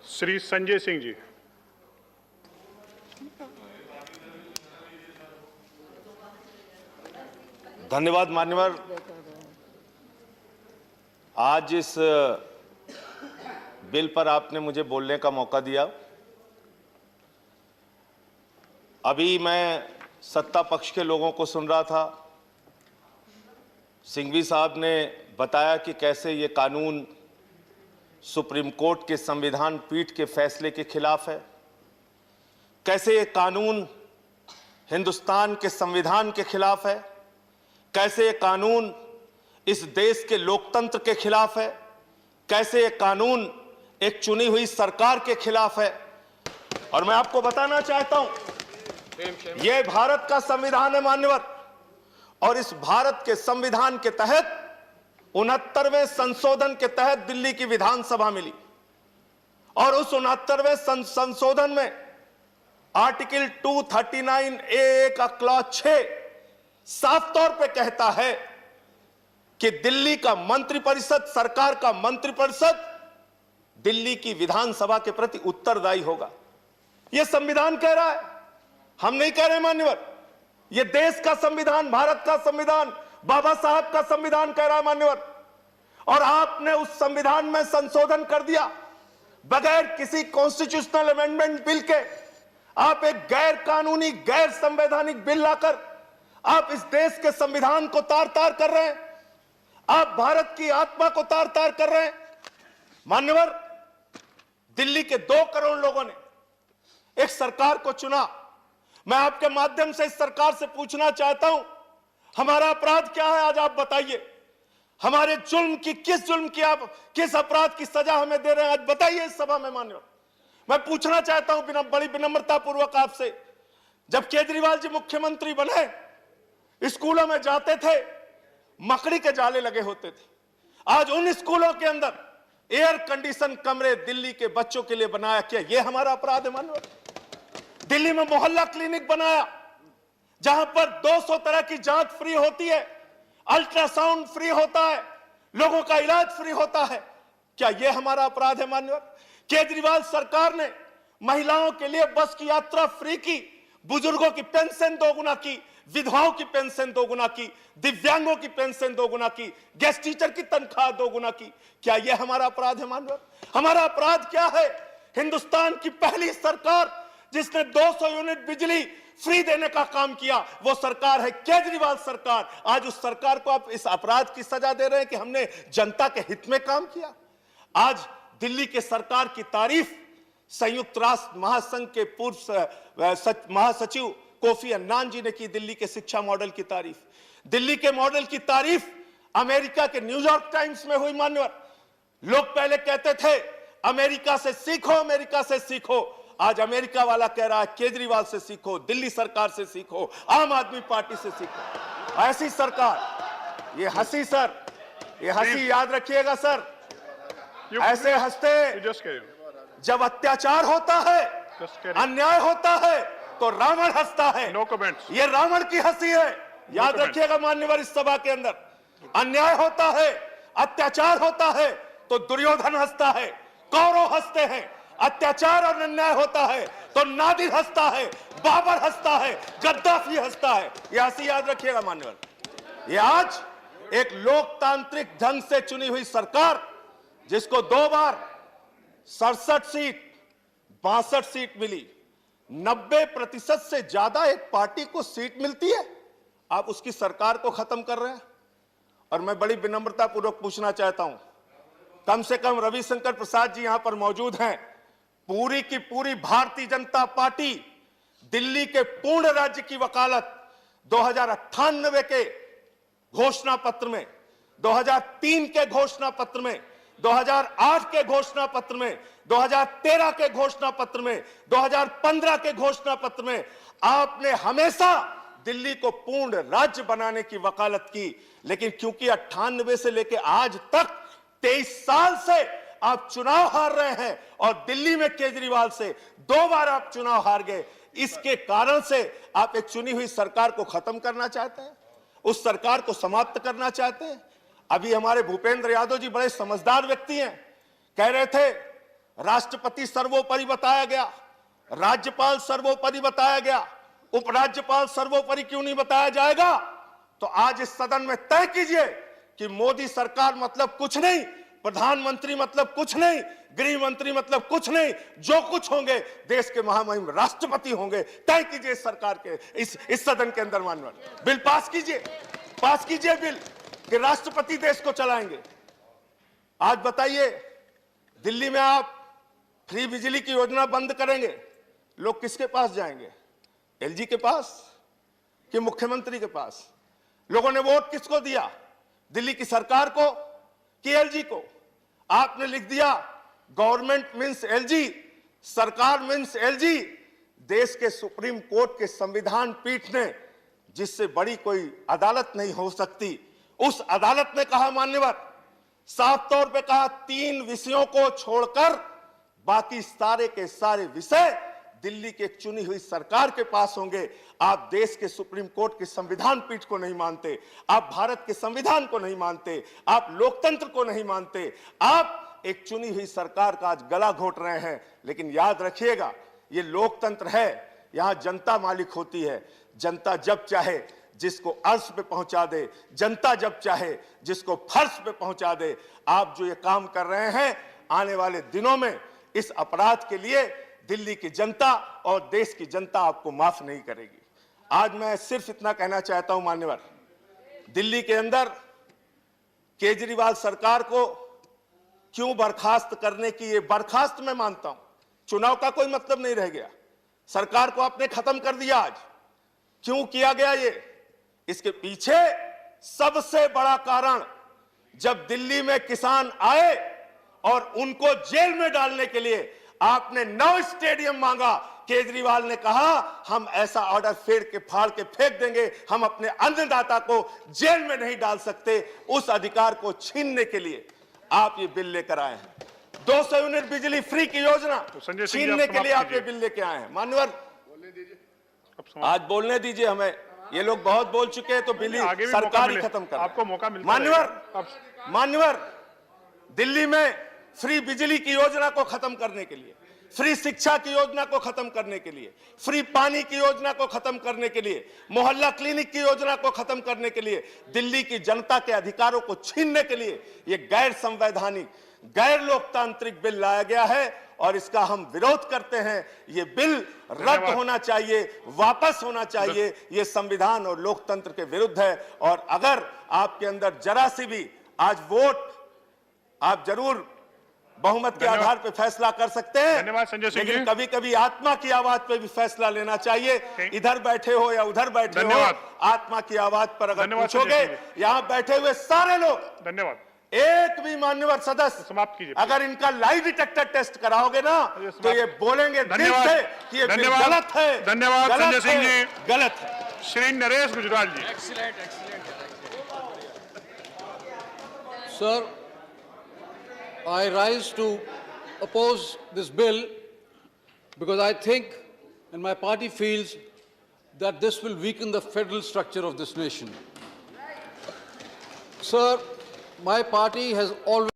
श्री संजय सिंह जी। धन्यवाद मान्यवर। आज इस बिल पर आपने मुझे बोलने का मौका दिया। अभी मैं सत्ता पक्ष के लोगों को सुन रहा था। सिंघवी साहब ने बताया कि कैसे ये कानून सुप्रीम कोर्ट के संविधान पीठ के फैसले के खिलाफ है, कैसे ये कानून हिंदुस्तान के संविधान के खिलाफ है, कैसे ये कानून इस देश के लोकतंत्र के खिलाफ है, कैसे ये कानून एक चुनी हुई सरकार के खिलाफ है। और मैं आपको बताना चाहता हूं, यह भारत का संविधान है मान्यवर, और इस भारत के संविधान के तहत 69वें संशोधन के तहत दिल्ली की विधानसभा मिली, और उस 69वें संशोधन में आर्टिकल 239A का क्लॉज 6 साफ तौर पे कहता है कि दिल्ली का मंत्रिपरिषद, सरकार का मंत्रिपरिषद दिल्ली की विधानसभा के प्रति उत्तरदायी होगा। यह संविधान कह रहा है, हम नहीं कह रहे मान्यवर। यह देश का संविधान, भारत का संविधान, बाबा साहब का संविधान कह रहा है मान्यवर। और आपने उस संविधान में संशोधन कर दिया बगैर किसी कॉन्स्टिट्यूशनल अमेंडमेंट बिल के। आप एक गैर कानूनी, गैर संवैधानिक बिल लाकर आप इस देश के संविधान को तार तार कर रहे हैं। आप भारत की आत्मा को तार तार कर रहे हैं मान्यवर। दिल्ली के 2 करोड़ लोगों ने एक सरकार को चुना। मैं आपके माध्यम से इस सरकार से पूछना चाहता हूं, हमारा अपराध क्या है? आज आप बताइए। हमारे जुल्म की, किस जुल्म की, आप किस अपराध की सजा हमें दे रहे हैं? आज बताइए इस सभा में मान्यवर। मैं पूछना चाहता हूं बड़ी विनम्रता पूर्वक आपसे, जब केजरीवाल जी मुख्यमंत्री बने, स्कूलों में जाते थे, मकड़ी के जाले लगे होते थे। आज उन स्कूलों के अंदर एयर कंडीशन कमरे दिल्ली के बच्चों के लिए बनाया। क्या यह हमारा अपराध है मान्यवर? दिल्ली में मोहल्ला क्लिनिक बनाया जहां पर 200 तरह की जांच फ्री होती है, अल्ट्रासाउंड फ्री होता है, लोगों का इलाज फ्री होता है। क्या यह हमारा अपराध है मान्यवर? केजरीवाल सरकार ने महिलाओं के लिए बस की यात्रा फ्री की, बुजुर्गों की पेंशन 2 गुना की, विधवाओं की पेंशन 2 गुना की, दिव्यांगों की पेंशन 2 गुना की, गेस्ट टीचर की तनख्वाह 2 गुना की। क्या यह हमारा अपराध है मान्यवर? हमारा अपराध क्या है? हिंदुस्तान की पहली सरकार जिसने 200 यूनिट बिजली फ्री देने का काम किया, वो सरकार है केजरीवाल सरकार। आज उस सरकार को आप इस अपराध की सजा दे रहे हैं कि हमने जनता के हित में काम किया। आज दिल्ली के सरकार की तारीफ संयुक्त राष्ट्र महासंघ के पूर्व महासचिव कोफी अन्नान जी ने की। दिल्ली के शिक्षा मॉडल की तारीफ, दिल्ली के मॉडल की तारीफ अमेरिका के न्यूयॉर्क टाइम्स में हुई मान्यवर। लोग पहले कहते थे अमेरिका से सीखो, अमेरिका से सीखो। आज अमेरिका वाला कह रहा है केजरीवाल से सीखो, दिल्ली सरकार से सीखो, आम आदमी पार्टी से सीखो। ऐसी सरकार, ये हंसी सर, ये हंसी याद रखिएगा सर, ऐसे हंसते जब अत्याचार होता है, अन्याय होता है, तो रावण हंसता है। No comments. ये रावण की हंसी है, याद रखिएगा मान्यवर। इस सभा के अंदर अन्याय होता है, अत्याचार होता है, तो दुर्योधन हंसता है, कौरव हंसते हैं। अत्याचार और अन्याय होता है तो नादिर हंसता है, बाबर हंसता है, गद्दाफी हंसता है। यह हंसी याद रखिएगा मान्यवर। यह आज एक लोकतांत्रिक ढंग से चुनी हुई सरकार, जिसको 2 बार 67 सीट, 62 सीट मिली, 90% से ज्यादा एक पार्टी को सीट मिलती है, आप उसकी सरकार को खत्म कर रहे हैं। और मैं बड़ी विनम्रता पूर्वक पूछना चाहता हूं, कम से कम रविशंकर प्रसाद जी यहां पर मौजूद हैं। पूरी की पूरी भारतीय जनता पार्टी दिल्ली के पूर्ण राज्य की वकालत 2098 के घोषणा पत्र में, 2003 के घोषणा पत्र में, 2008 के घोषणा पत्र में, 2013 के घोषणा पत्र में, 2015 के घोषणा पत्र में आपने हमेशा दिल्ली को पूर्ण राज्य बनाने की वकालत की। लेकिन क्योंकि 98 से लेकर आज तक 23 साल से आप चुनाव हार रहे हैं, और दिल्ली में केजरीवाल से 2 बार आप चुनाव हार गए, इसके कारण से आप एक चुनी हुई सरकार को खत्म करना चाहते हैं, उस सरकार को समाप्त करना चाहते हैं। अभी हमारे भूपेंद्र यादव जी बड़े समझदार व्यक्ति हैं, कह रहे थे राष्ट्रपति सर्वोपरि बताया गया, राज्यपाल सर्वोपरि बताया गया, उपराज्यपाल सर्वोपरि क्यों नहीं बताया जाएगा? तो आज इस सदन में तय कीजिए कि मोदी सरकार मतलब कुछ नहीं, प्रधानमंत्री मतलब कुछ नहीं, गृह मंत्री मतलब कुछ नहीं, जो कुछ होंगे देश के महामहिम राष्ट्रपति होंगे। तय कीजिए इस सरकार के, इस सदन के अंदर माननीय बिल पास कीजिए बिल कि राष्ट्रपति देश को चलाएंगे। आज बताइए, दिल्ली में आप फ्री बिजली की योजना बंद करेंगे, लोग किसके पास जाएंगे? एलजी के पास कि मुख्यमंत्री के पास? लोगों ने वोट किसको दिया? दिल्ली की सरकार को कि एलजी को? आपने लिख दिया गवर्नमेंट मींस एलजी, सरकार मींस एलजी। देश के सुप्रीम कोर्ट के संविधान पीठ ने, जिससे बड़ी कोई अदालत नहीं हो सकती, उस अदालत ने कहा, मान्यवर साफ तौर पे कहा, 3 विषयों को छोड़कर बाकी सारे के सारे विषय दिल्ली के चुनी हुई सरकार के पास होंगे। आप देश के सुप्रीम कोर्ट के संविधान पीठ को नहीं मानते, आप भारत के संविधान को नहीं मानते, आप लोकतंत्र को नहीं मानते, आप एक चुनी हुई सरकार का आज गला घोट रहे हैं। लेकिन याद रखिएगा, ये लोकतंत्र है, यहां जनता मालिक होती है। जनता जब चाहे जिसको अर्श पे पहुंचा दे, जनता जब चाहे जिसको फर्श पे पहुंचा दे। आप जो ये काम कर रहे हैं, आने वाले दिनों में इस अपराध के लिए दिल्ली की जनता और देश की जनता आपको माफ नहीं करेगी। आज मैं सिर्फ इतना कहना चाहता हूं मान्यवर, दिल्ली के अंदर केजरीवाल सरकार को क्यों बर्खास्त करने की, ये बर्खास्त मैं मानता हूं, चुनाव का कोई मतलब नहीं रह गया, सरकार को आपने खत्म कर दिया। आज क्यों किया गया ये? इसके पीछे सबसे बड़ा कारण, जब दिल्ली में किसान आए और उनको जेल में डालने के लिए आपने 9 स्टेडियम मांगा, केजरीवाल ने कहा हम ऐसा ऑर्डर फाड़ के फेंक देंगे, हम अपने अन्नदाता को जेल में नहीं डाल सकते। उस अधिकार को छीनने के लिए आप ये बिल लेकर आए हैं। 200 यूनिट बिजली फ्री की योजना छीनने के लिए आप ये बिल लेके आए हैं। मान्यवर आज बोलने दीजिए हमें, ये लोग बहुत बोल चुके हैं, तो बिल सरकार ही खत्म कर। आपको मौका मिलता मान्यवर दिल्ली में फ्री बिजली की योजना को खत्म करने के लिए, फ्री शिक्षा की योजना को खत्म करने के लिए, फ्री पानी की योजना को खत्म करने के लिए, मोहल्ला क्लिनिक की योजना को खत्म करने के लिए, दिल्ली की जनता के अधिकारों को छीनने के लिए ये गैर संवैधानिक, गैर लोकतांत्रिक बिल लाया गया है और इसका हम विरोध करते हैं। ये बिल रद्द होना चाहिए, वापस होना चाहिए। ये संविधान और लोकतंत्र के विरुद्ध है। और अगर आपके अंदर जरा सी भी आज वोट, आप जरूर बहुमत के आधार पर फैसला कर सकते हैं, धन्यवाद संजय सिंह जी। लेकिन कभी कभी आत्मा की आवाज पे भी फैसला लेना चाहिए। इधर बैठे हो या उधर बैठे हो, आत्मा की आवाज पर अगर पूछोगे, यहाँ बैठे हुए सारे लोग, धन्यवाद, एक भी मान्यवर सदस्य समाप्त कीजिए, अगर इनका लाई डिटेक्टर टेस्ट कराओगे ना तो ये बोलेंगे दिल से कि ये बिल गलत है। धन्यवाद संजय सिंह जी, गलत है। श्री नरेश गुजराल जी। Sir, I rise to oppose this bill because I think and my party feels that this will weaken the federal structure of this nation. Sir, my party has always